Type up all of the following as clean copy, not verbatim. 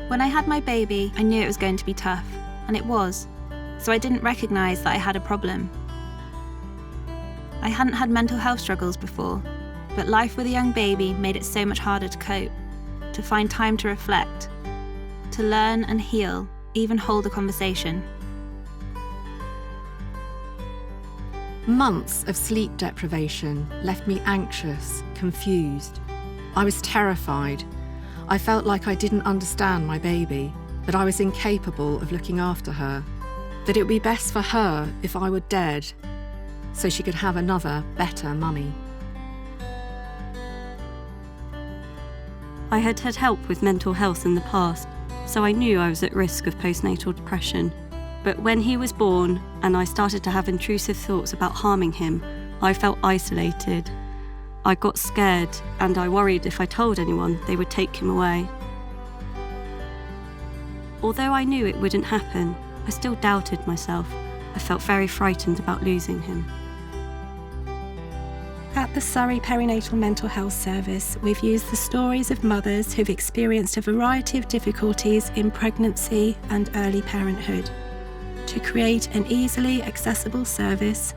When I had my baby, I knew it was going to be tough, and it was, so I didn't recognise that I had a problem. I hadn't had mental health struggles before, but life with a young baby made it so much harder to cope, to find time to reflect, to learn and heal, even hold a conversation. Months of sleep deprivation left me anxious, confused. I was terrified. I felt like I didn't understand my baby, that I was incapable of looking after her, that it would be best for her if I were dead, so she could have another, better mummy. I had had help with mental health in the past, so I knew I was at risk of postnatal depression. But when he was born and I started to have intrusive thoughts about harming him, I felt isolated. I got scared and I worried if I told anyone, they would take him away. Although I knew it wouldn't happen, I still doubted myself. I felt very frightened about losing him. At the Surrey Perinatal Mental Health Service, we've used the stories of mothers who've experienced a variety of difficulties in pregnancy and early parenthood to create an easily accessible service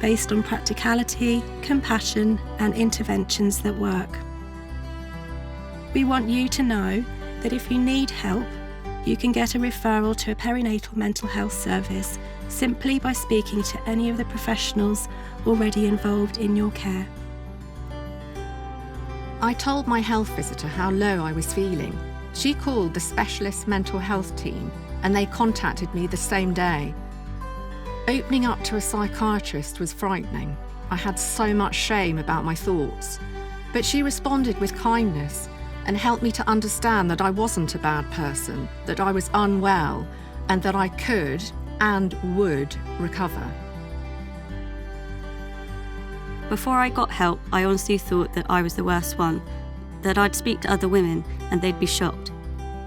based on practicality, compassion, and interventions that work. We want you to know that if you need help, you can get a referral to a perinatal mental health service simply by speaking to any of the professionals already involved in your care. I told my health visitor how low I was feeling. She called the specialist mental health team and they contacted me the same day. Opening up to a psychiatrist was frightening. I had so much shame about my thoughts. But she responded with kindness and helped me to understand that I wasn't a bad person, that I was unwell, and that I could and would recover. Before I got help, I honestly thought that I was the worst one, that I'd speak to other women and they'd be shocked.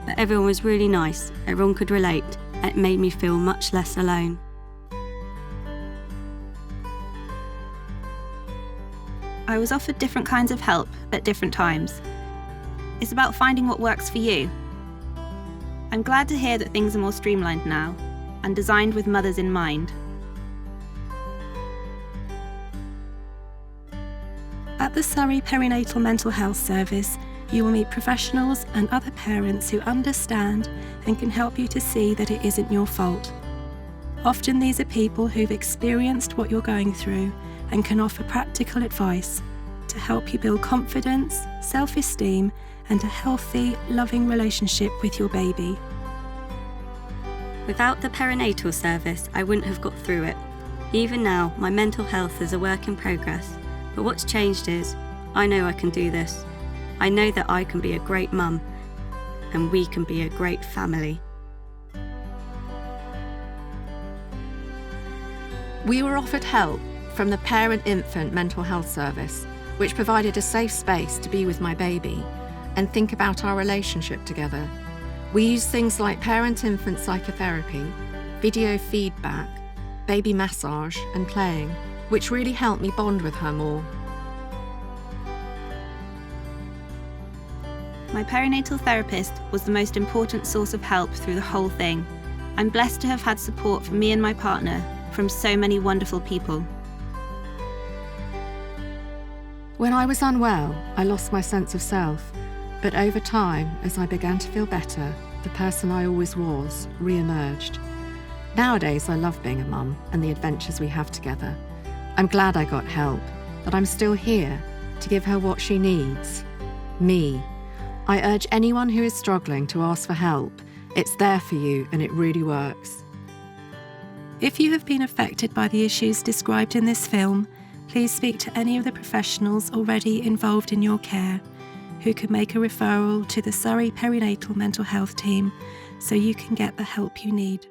But everyone was really nice, everyone could relate, and it made me feel much less alone. I was offered different kinds of help at different times. It's about finding what works for you. I'm glad to hear that things are more streamlined now and designed with mothers in mind. At the Surrey Perinatal Mental Health Service, you will meet professionals and other parents who understand and can help you to see that it isn't your fault. Often these are people who've experienced what you're going through and can offer practical advice to help you build confidence, self-esteem, and a healthy, loving relationship with your baby. Without the perinatal service, I wouldn't have got through it. Even now, my mental health is a work in progress, but what's changed is, I know I can do this. I know that I can be a great mum, and we can be a great family. We were offered help from the Parent-Infant Mental Health Service, which provided a safe space to be with my baby and think about our relationship together. We used things like parent-infant psychotherapy, video feedback, baby massage and playing, which really helped me bond with her more. My perinatal therapist was the most important source of help through the whole thing. I'm blessed to have had support for me and my partner from so many wonderful people. When I was unwell, I lost my sense of self, but over time, as I began to feel better, the person I always was re-emerged. Nowadays, I love being a mum and the adventures we have together. I'm glad I got help, but I'm still here to give her what she needs, me. I urge anyone who is struggling to ask for help. It's there for you and it really works. If you have been affected by the issues described in this film, please speak to any of the professionals already involved in your care, who can make a referral to the Surrey Perinatal Mental Health Team so you can get the help you need.